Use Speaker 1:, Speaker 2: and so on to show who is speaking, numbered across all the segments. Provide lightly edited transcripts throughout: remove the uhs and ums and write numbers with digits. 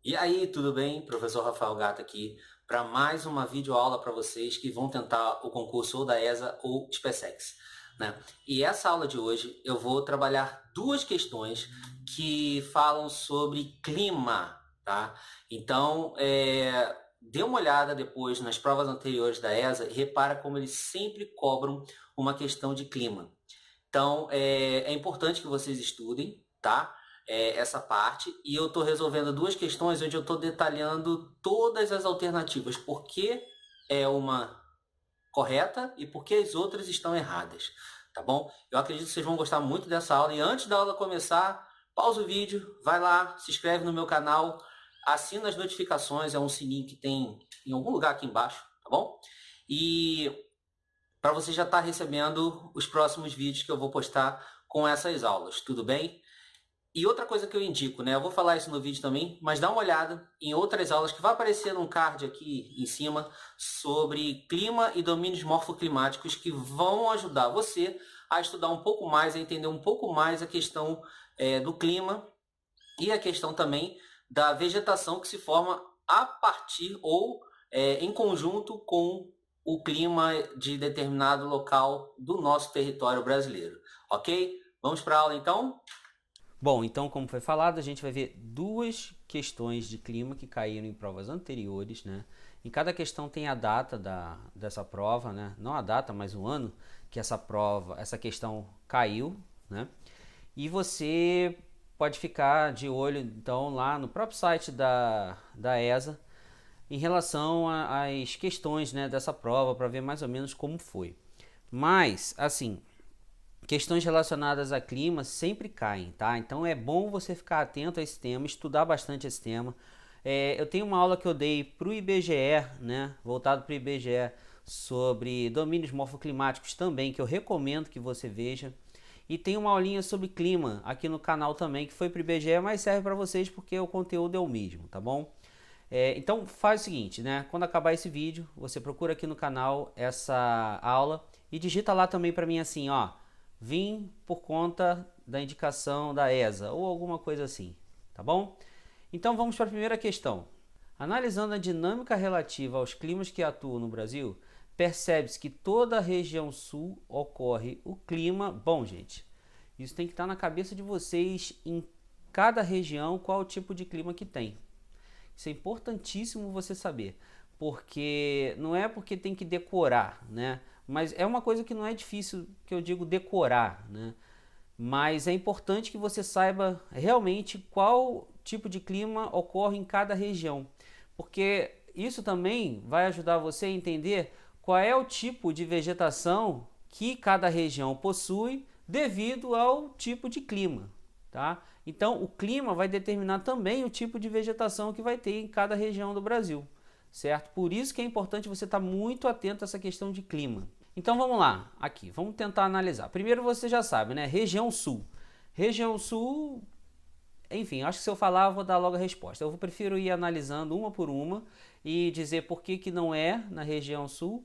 Speaker 1: E aí, tudo bem? Professor Rafael Gato aqui para mais uma videoaula para vocês que vão tentar o concurso ou da ESA ou SpaceX, né? E essa aula de hoje eu vou trabalhar duas questões que falam sobre clima, tá? Então, dê uma olhada depois nas provas anteriores da ESA e repara como eles sempre cobram uma questão de clima. Então, é importante que vocês estudem, tá? Essa parte. E eu estou resolvendo duas questões onde eu estou detalhando todas as alternativas. Por que é uma correta e por que as outras estão erradas, tá bom? Eu acredito que vocês vão gostar muito dessa aula. E antes da aula começar, pausa o vídeo, vai lá, se inscreve no meu canal, assina as notificações, é um sininho que tem em algum lugar aqui embaixo, tá bom? E para você já estar recebendo os próximos vídeos que eu vou postar com essas aulas, tudo bem? E outra coisa que eu indico, né? Eu vou falar isso no vídeo também, mas dá uma olhada em outras aulas que vai aparecer num card aqui em cima sobre clima e domínios morfoclimáticos que vão ajudar você a estudar um pouco mais, a entender um pouco mais a questão do clima e a questão também da vegetação que se forma a partir ou em conjunto com o clima de determinado local do nosso território brasileiro, ok? Vamos para a aula então? Bom, então como foi falado, a gente vai ver duas questões de clima que caíram em provas anteriores, né? Em cada questão tem a data dessa prova, né? Não a data, mas o ano que essa questão caiu, né? E você pode ficar de olho então lá no próprio site da ESA em relação às questões, né, dessa prova para ver mais ou menos como foi. Mas, assim, questões relacionadas a clima sempre caem, tá? Então é bom você ficar atento a esse tema, estudar bastante esse tema. Eu tenho uma aula que eu dei para o IBGE, né, voltado para o IBGE, sobre domínios morfoclimáticos também, que eu recomendo que você veja. E tem uma aulinha sobre clima aqui no canal também, que foi para o IBGE, mas serve para vocês porque o conteúdo é o mesmo, tá bom? Então faz o seguinte, né? Quando acabar esse vídeo, você procura aqui no canal essa aula e digita lá também para mim assim, ó, vim por conta da indicação da ESA ou alguma coisa assim, tá bom? Então vamos para a primeira questão. Analisando a dinâmica relativa aos climas que atuam no Brasil, percebe-se que toda a região sul ocorre o clima... Bom, gente, isso tem que estar na cabeça de vocês em cada região qual o tipo de clima que tem. Isso é importantíssimo você saber, porque não é porque tem que decorar, né? Mas é uma coisa que não é difícil, que eu digo decorar, né? Mas é importante que você saiba realmente qual tipo de clima ocorre em cada região, porque isso também vai ajudar você a entender qual é o tipo de vegetação que cada região possui devido ao tipo de clima, tá? Então o clima vai determinar também o tipo de vegetação que vai ter em cada região do Brasil, certo? Por isso que é importante você estar muito atento a essa questão de clima. Então vamos lá, aqui, vamos tentar analisar. Primeiro você já sabe, né? Região Sul. Região Sul, enfim, acho que se eu falar eu vou dar logo a resposta. Eu prefiro ir analisando uma por uma e dizer por que que não é na região Sul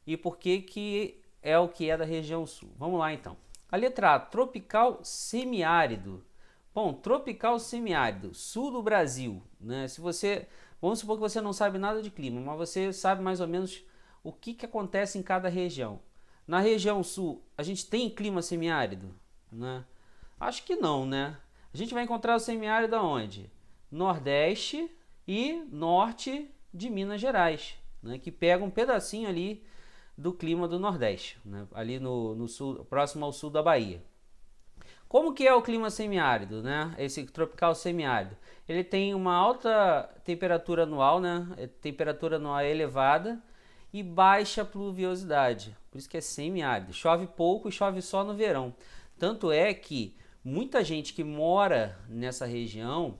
Speaker 1: e por que que é o que é da região Sul. Vamos lá então. A letra A, tropical semiárido. Bom, tropical semiárido, sul do Brasil, né? Se você, vamos supor que você não sabe nada de clima, mas você sabe mais ou menos o que que acontece em cada região. Na região sul, a gente tem clima semiárido, né? Acho que não, né? A gente vai encontrar o semiárido aonde? Nordeste e norte de Minas Gerais, né? Que pega um pedacinho ali do clima do Nordeste, né? Ali no sul, próximo ao sul da Bahia. Como que é o clima semiárido, né? Esse tropical semiárido. Ele tem uma alta temperatura anual, né? Temperatura anual elevada e baixa pluviosidade. Por isso que é semiárido. Chove pouco e chove só no verão. Tanto é que muita gente que mora nessa região,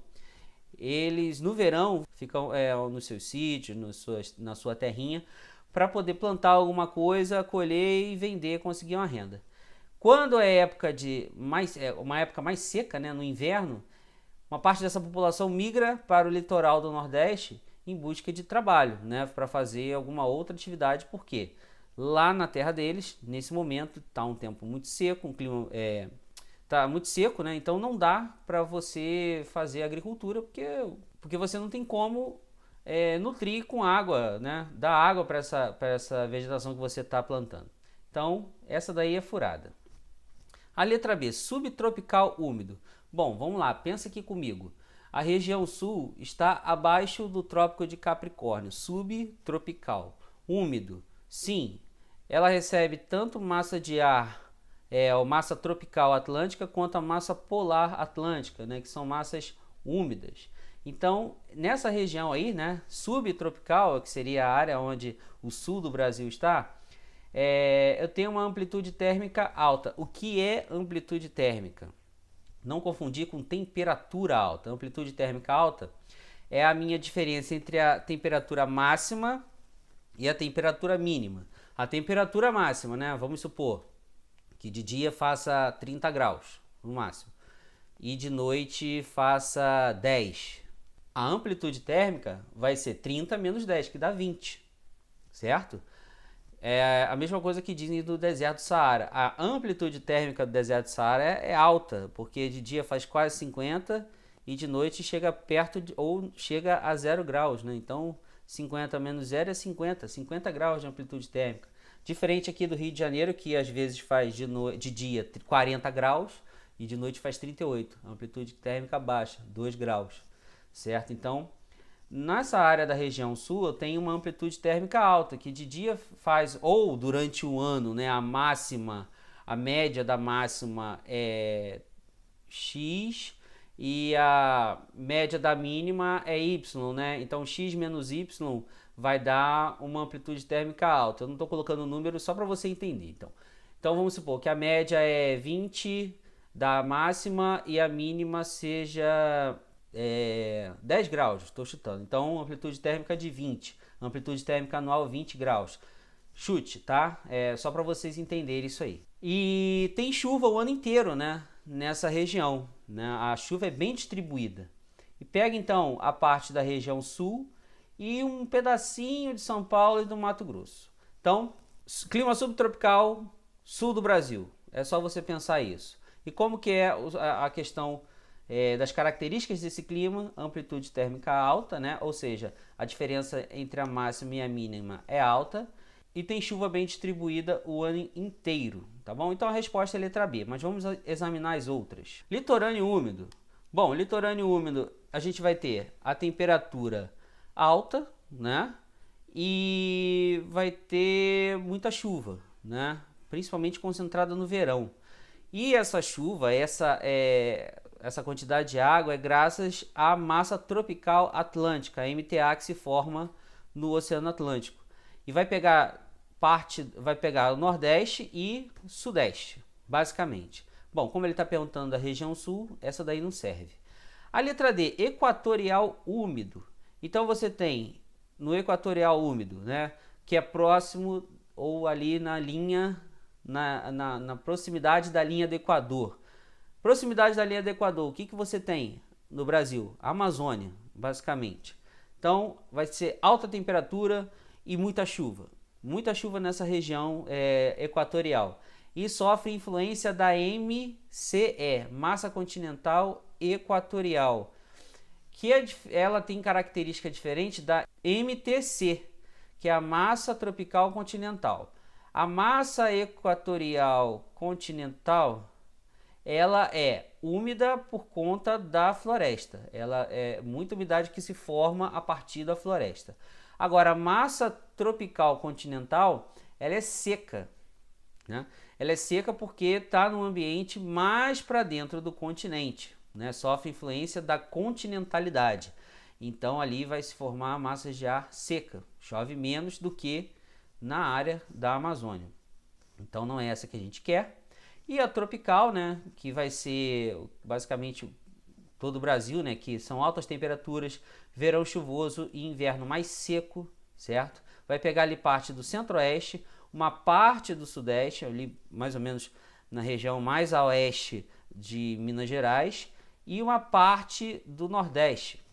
Speaker 1: eles no verão ficam nos seus sítios, na sua terrinha, para poder plantar alguma coisa, colher e vender, conseguir uma renda. Quando é época uma época mais seca, né, no inverno, uma parte dessa população migra para o litoral do Nordeste em busca de trabalho, né, para fazer alguma outra atividade, porque lá na terra deles, nesse momento, está um tempo muito seco, um clima tá muito seco, né? Então não dá para você fazer agricultura porque
Speaker 2: porque você não tem como nutrir com água, né? Dar água para essa vegetação que você está plantando. Então, essa daí é furada. A letra B, subtropical úmido. Bom, vamos lá, pensa aqui comigo. A região sul está abaixo do Trópico de Capricórnio, subtropical, úmido. Sim, ela recebe tanto massa de ar, massa tropical atlântica, quanto a massa polar atlântica, né, que são massas úmidas. Então, nessa região aí, né, subtropical, que seria a área onde o sul do Brasil está, eu tenho uma amplitude térmica alta. O que é amplitude térmica? Não confundir com temperatura alta. Amplitude térmica alta é a minha diferença entre a temperatura máxima e a temperatura mínima. A temperatura máxima, né? Vamos supor que de dia faça 30 graus no máximo e de noite faça 10. A amplitude térmica vai ser 30 menos 10, que dá 20, certo? É a mesma coisa que dizem do deserto do Saara. A amplitude térmica do deserto do Saara é alta, porque de dia faz quase 50 e de noite chega perto ou chega a 0 graus, né? Então 50 menos 0 é 50 graus de amplitude térmica. Diferente aqui do Rio de Janeiro, que às vezes faz de dia 40 graus e de noite faz 38. Amplitude térmica baixa, 2 graus, certo? Então, nessa área da região sul, eu tenho uma amplitude térmica alta, que de dia faz, ou durante o ano, né, a média da máxima é X e a média da mínima é Y, né? Então, X menos Y vai dar uma amplitude térmica alta. Eu não estou colocando o número só para você entender. Então, vamos supor que a média é 20 da máxima e a mínima seja 10 graus, estou chutando. Então, amplitude térmica de 20, amplitude térmica anual 20 graus. Chute, tá? Só para vocês entenderem isso aí. E tem chuva o ano inteiro, né? Nessa região, né? A chuva é bem distribuída. E pega então a parte da região sul e um pedacinho de São Paulo e do Mato Grosso. Então, clima subtropical, sul do Brasil. É só você pensar isso. E como que é a questão das características desse clima? Amplitude térmica alta, né? Ou seja, a diferença entre a máxima e a mínima é alta. E tem chuva bem distribuída o ano inteiro, tá bom? Então a resposta é letra B, mas vamos examinar as outras. Litorâneo úmido. Bom, litorâneo úmido, a gente vai ter a temperatura alta, né? E vai ter muita chuva, né? Principalmente concentrada no verão. E essa chuva, essa quantidade de água é graças à massa tropical atlântica, a MTA, que se forma no Oceano Atlântico. E vai pegar o Nordeste e Sudeste, basicamente. Bom, como ele está perguntando da região Sul, essa daí não serve. A letra D, equatorial úmido. Então você tem no equatorial úmido, né, que é próximo ou ali na linha, na proximidade da linha do Equador. Proximidade da linha do Equador, o que você tem no Brasil? A Amazônia, basicamente. Então vai ser alta temperatura e muita chuva. Muita chuva nessa região equatorial. E sofre influência da MCE, Massa Continental Equatorial, que ela tem característica diferente da MTC, que é a Massa Tropical Continental. A massa equatorial continental, ela é úmida por conta da floresta. Ela é muita umidade que se forma a partir da floresta. Agora, a massa tropical continental, ela é seca, né? Ela é seca porque está no ambiente mais para dentro do continente, né? Sofre influência da continentalidade. Então, ali vai se formar massas de ar seca. Chove menos do que na área da Amazônia. Então, não é essa que a gente quer. E a tropical, né? Que vai ser basicamente todo o Brasil, né, que são altas temperaturas, verão chuvoso e inverno mais seco, certo? Vai pegar ali parte do centro-oeste, uma parte do sudeste, ali mais ou menos na região mais a oeste de Minas Gerais, e uma parte do nordeste,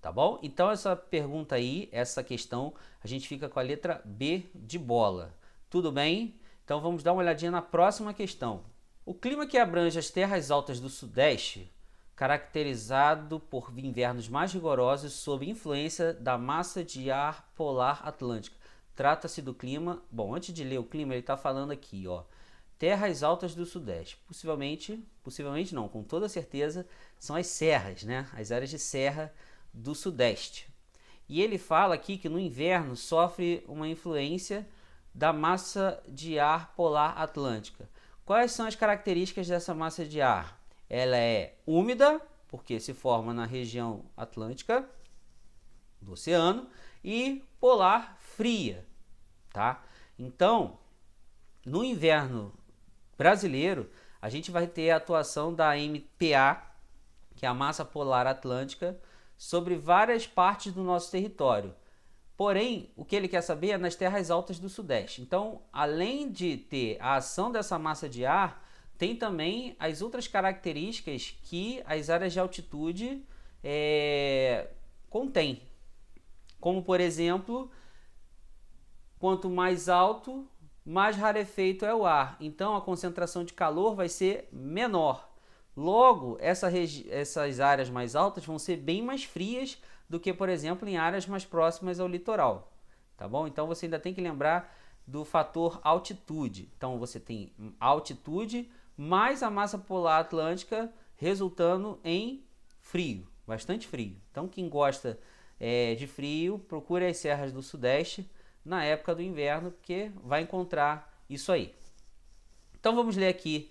Speaker 2: tá bom? Então essa pergunta aí, essa questão, a gente fica com a letra B de bola. Tudo bem? Então vamos dar uma olhadinha na próxima questão. O clima que abrange as terras altas do sudeste caracterizado por invernos mais rigorosos sob influência da massa de ar polar atlântica. Trata-se do clima... Bom, antes de ler o clima, ele está falando aqui, ó. Terras altas do Sudeste. Possivelmente não, com toda certeza, são as serras, né? As áreas de serra do Sudeste. E ele fala aqui que no inverno sofre uma influência da massa de ar polar atlântica. Quais são as características dessa massa de ar? Ela é úmida, porque se forma na região atlântica do oceano, e polar fria, tá? Então, no inverno brasileiro, a gente vai ter a atuação da MPA, que é a massa polar atlântica, sobre várias partes do nosso território. Porém, o que ele quer saber é nas terras altas do Sudeste. Então, além de ter a ação dessa massa de ar, tem também as outras características que as áreas de altitude contêm. Como, por exemplo, quanto mais alto, mais rarefeito é o ar. Então, a concentração de calor vai ser menor. Logo, essas áreas mais altas vão ser bem mais frias do que, por exemplo, em áreas mais próximas ao litoral. Tá bom? Então, você ainda tem que lembrar do fator altitude. Então, você tem altitude mais a massa polar atlântica resultando em frio, bastante frio. Então, quem gosta de frio, procure as serras do Sudeste na época do inverno, porque vai encontrar isso aí. Então, vamos ler aqui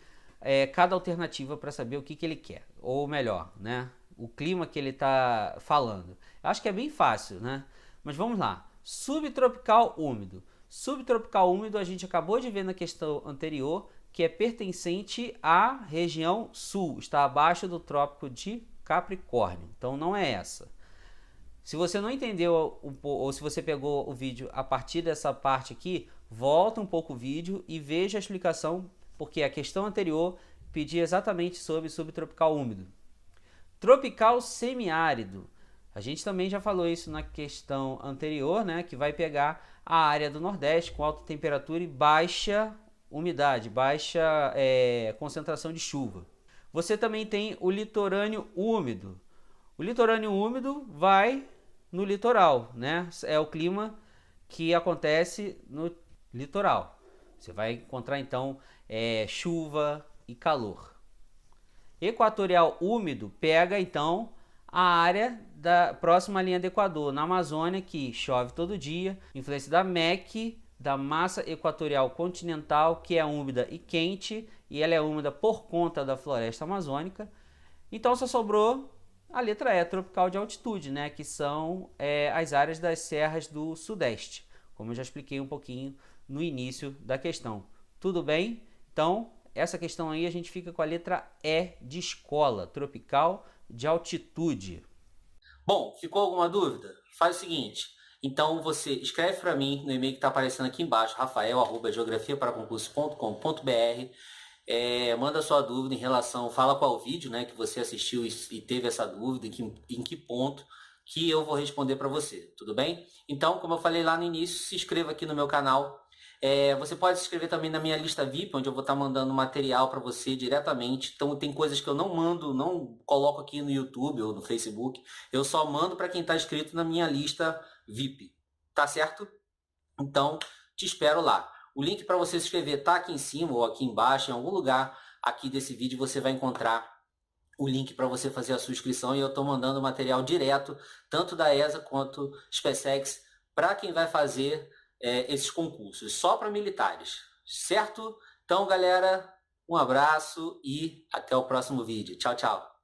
Speaker 2: cada alternativa para saber o que ele quer, ou melhor, né, o clima que ele está falando. Acho que é bem fácil, né? Mas vamos lá. Subtropical úmido. Subtropical úmido a gente acabou de ver na questão anterior, que é pertencente à região sul, está abaixo do Trópico de Capricórnio. Então não é essa. Se você não entendeu, ou se você pegou o vídeo a partir dessa parte aqui, volta um pouco o vídeo e veja a explicação, porque a questão anterior pedia exatamente sobre subtropical úmido. Tropical semiárido. A gente também já falou isso na questão anterior, né? Que vai pegar a área do Nordeste com alta temperatura e baixa umidade, baixa concentração de chuva. Você também tem o litorâneo úmido. O litorâneo úmido vai no litoral, né? É o clima que acontece no litoral. Você vai encontrar então chuva e calor. Equatorial úmido pega então a área da próxima linha do Equador, na Amazônia, que chove todo dia, influência da MEC, da massa equatorial continental, que é úmida e quente, e ela é úmida por conta da floresta amazônica. Então só sobrou a letra E, tropical de altitude, né, que são as áreas das serras do Sudeste, como eu já expliquei um pouquinho no início da questão. Tudo bem? Então, essa questão aí a gente fica com a letra E de escola, tropical de altitude.
Speaker 1: Bom, ficou alguma dúvida? Faz o seguinte, então você escreve para mim no e-mail que está aparecendo aqui embaixo, rafael@geografiaparaconcurso.com.br, manda sua dúvida em relação, fala qual vídeo, né, que você assistiu e teve essa dúvida, em que ponto, que eu vou responder para você, tudo bem? Então, como eu falei lá no início, se inscreva aqui no meu canal. Você pode se inscrever também na minha lista VIP, onde eu vou estar mandando material para você diretamente. Então tem coisas que eu não mando, não coloco aqui no YouTube ou no Facebook. Eu só mando para quem está inscrito na minha lista VIP. Tá certo? Então te espero lá. O link para você se inscrever está aqui em cima ou aqui embaixo, em algum lugar aqui desse vídeo você vai encontrar o link para você fazer a sua inscrição. E eu estou mandando material direto, tanto da ESA quanto SpaceX, para quem vai fazer esses concursos, só para militares, certo? Então, galera, um abraço e até o próximo vídeo. Tchau, tchau.